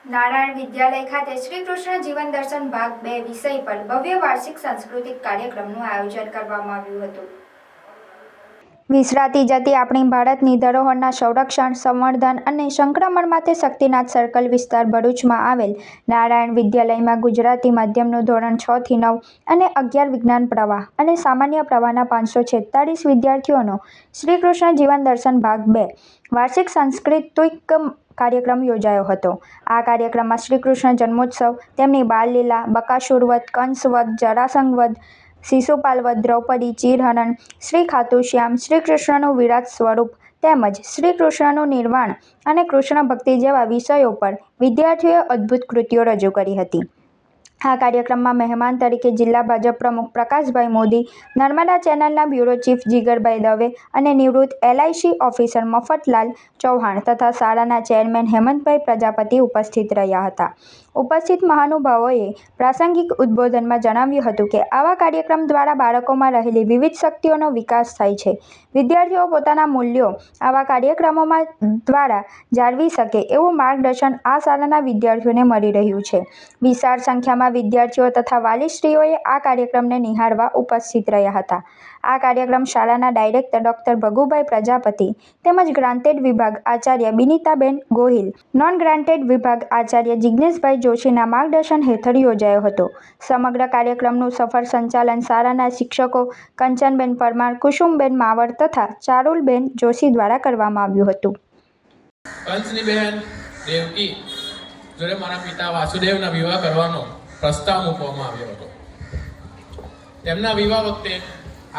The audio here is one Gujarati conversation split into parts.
નારાયણ વિદ્યાલય ખાતે શ્રી કૃષ્ણ જીવન દર્શન ભાગ 2 વિષય પર ભવ્ય વાર્ષિક સાંસ્કૃતિક કાર્યક્રમનું આયોજન કરવામાં આવ્યું હતું। વિસરાતી જતી આપણી ભારતની ધરોહરના સંરક્ષણ, સંવર્ધન અને સંક્રમણ માટે શક્તિનાથ સર્કલ વિસ્તાર ભરૂચમાં આવેલ નારાયણ વિદ્યાલયમાં ગુજરાતી માધ્યમનું ધોરણ 6 થી 9 અને 11 વિજ્ઞાન પ્રવાહ અને સામાન્ય પ્રવાહના 546 વિદ્યાર્થીઓનો શ્રી કૃષ્ણ જીવન દર્શન ભાગ 2 વાર્ષિક સાંસ્કૃતિક કાર્યક્રમ યોજાયો હતો। આ કાર્યક્રમમાં શ્રી કૃષ્ણ જન્મોત્સવ, તેમની બાળલીલા, બકાસુર વધ, કંસ વધ, જરાસંઘ વધ, શિશુપાલ વધ, દ્રૌપદી, ચીરહરણ, શ્રી ખાટુ શ્યામ, શ્રી કૃષ્ણનું વિરાટ સ્વરૂપ તેમજ શ્રી કૃષ્ણનું નિર્વાણ અને કૃષ્ણ ભક્તિ જેવા વિષયો પર વિદ્યાર્થીઓએ અદ્ભુત કૃતિઓ રજૂ કરી હતી। આ કાર્યક્રમમાં મહેમાન તરીકે જિલ્લા ભાજપ પ્રમુખ પ્રકાશભાઈ મોદી, નર્મદા ચેનલના બ્યુરો ચીફ જીગરભાઈ દવે અને નિવૃત્ત LIC ઓફિસર મફતલાલ ચૌહાણ તથા શાળાના ચેરમેન હેમંતભાઈ પ્રજાપતિ ઉપસ્થિત રહ્યા હતા। ઉપસ્થિત મહાનુભાવોએ પ્રાસંગિક ઉદ્બોધનમાં જણાવ્યું હતું કે આવા કાર્યક્રમ દ્વારા બાળકોમાં રહેલી વિવિધ શક્તિઓનો વિકાસ થાય છે। વિદ્યાર્થીઓ પોતાના મૂલ્યો આવા કાર્યક્રમોમાં દ્વારા જાળવી શકે એવું માર્ગદર્શન આ શાળાના વિદ્યાર્થીઓને મળી રહ્યું છે। વિશાળ સંખ્યામાં વિદ્યાર્થીઓ તથા વાલીશ્રીઓએ આ કાર્યક્રમને નિહાળવા ઉપસ્થિત રહ્યા હતા। આ કાર્યક્રમ શાળાના ડાયરેક્ટર ડોક્ટર ભગુભાઈ પ્રજાપતિ તેમજ ગ્રાન્ટેડ વિભાગ આચાર્ય બિનિતાબેન ગોહિલ, નોન ગ્રાન્ટેડ વિભાગ આચાર્ય જિજ્ઞેશભાઈ જોશીના માર્ગદર્શન હેઠળ યોજાયો હતો। સમગ્ર કાર્યક્રમનું સફળ સંચાલન શાળાના શિક્ષકો કંચનબેન પરમાર, કુસુમબેન માવડ તથા ચારુલબેન જોશી દ્વારા કરવામાં આવ્યું હતું। કંસની બહેન દેવકી જોડે મારા પિતા વાસુદેવના વિવાહ કરવાનો પ્રસ્તાવ મૂકવામાં આવ્યો હતો। તેમના વિવાહ વખતે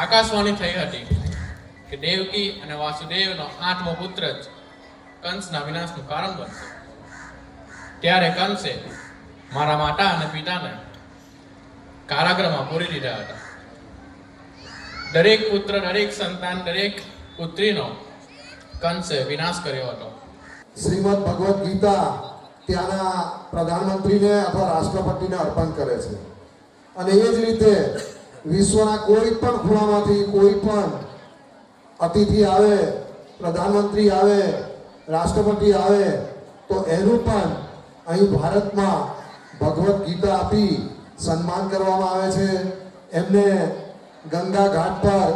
આકાશવાણી થઈ હતી કે દેવકી અને વાસુદેવનો 8મો પુત્ર જ કંસના વિનાશનું કારણ બનશે। ત્યારે કંસે મારા માતા અને પિતાને કારાગૃહમાં પૂરી દીધા હતા। દરેક પુત્ર, દરેક સંતાન, દરેક પુત્રીનો કંસે વિનાશ કર્યો હતો। શ્રીમદ ભગવદ્ ગીતા ત્યાંના પ્રધાનમંત્રીને અથવા રાષ્ટ્રપતિને અર્પણ કરે છે અને એ જ રીતે વિશ્વના કોઈ પણ ખૂણામાંથી કોઈ પણ અતિથિ આવે, પ્રધાનમંત્રી આવે, રાષ્ટ્રપતિ આવે તો એનું પણ અહીં ભારતમાં ભગવદ્ ગીતા આપી સન્માન કરવામાં આવે છે। એમને ગંગા ઘાટ પર,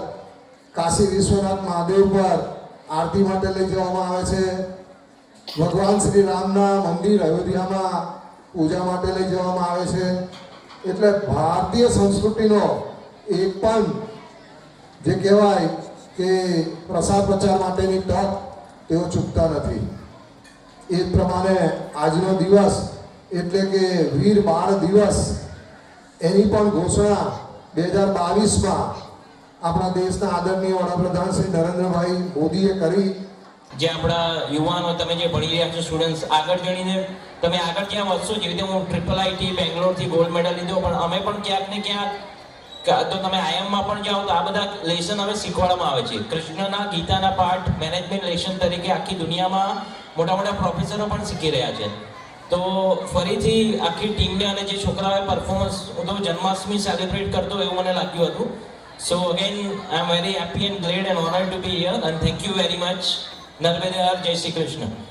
કાશી વિશ્વનાથ મહાદેવ પર આરતી માટે લઈ જવામાં આવે છે। ભગવાન શ્રી રામના મંદિર અયોધ્યામાં પૂજા માટે લઈ જવામાં આવે છે। એટલે ભારતીય સંસ્કૃતિનો એક પણ જે કહેવાય કે પ્રસાર પ્રચાર માટેની તક તેઓ ચૂકતા નથી। એ પ્રમાણે આજનો દિવસ એટલે કે વીર બાળ દિવસ એની પણ ઘોષણા 2022માં આપણા દેશના આદરણીય વડાપ્રધાન શ્રી નરેન્દ્રભાઈ મોદીએ કરી। જે આપણા યુવાનો, તમે જે ભણી રહ્યા છો સ્ટુડન્ટ્સ, આગળ જણીને તમે આગળ ક્યાં વધશો। જેવી રીતે હું IIIT બેંગ્લોરથી ગોલ્ડ મેડલ લીધો, પણ અમે પણ ક્યાંક ને ક્યાંક તો તમે IIMમાં પણ જાઓ તો આ બધા લેસન હવે શીખવાડવામાં આવે છે। કૃષ્ણના ગીતાના પાઠ મેનેજમેન્ટ લેસન તરીકે આખી દુનિયામાં મોટા મોટા પ્રોફેસરો પણ શીખી રહ્યા છે। તો ફરીથી આખી ટીમને અને જે છોકરાઓએ પરફોર્મન્સ, હું તો જન્માષ્ટમી સેલિબ્રેટ કરતો એવું મને લાગ્યું હતું। So again I am very happy and glad and honoured to be here and thank you very much. નર્મદે હર, જય શ્રી કૃષ્ણ।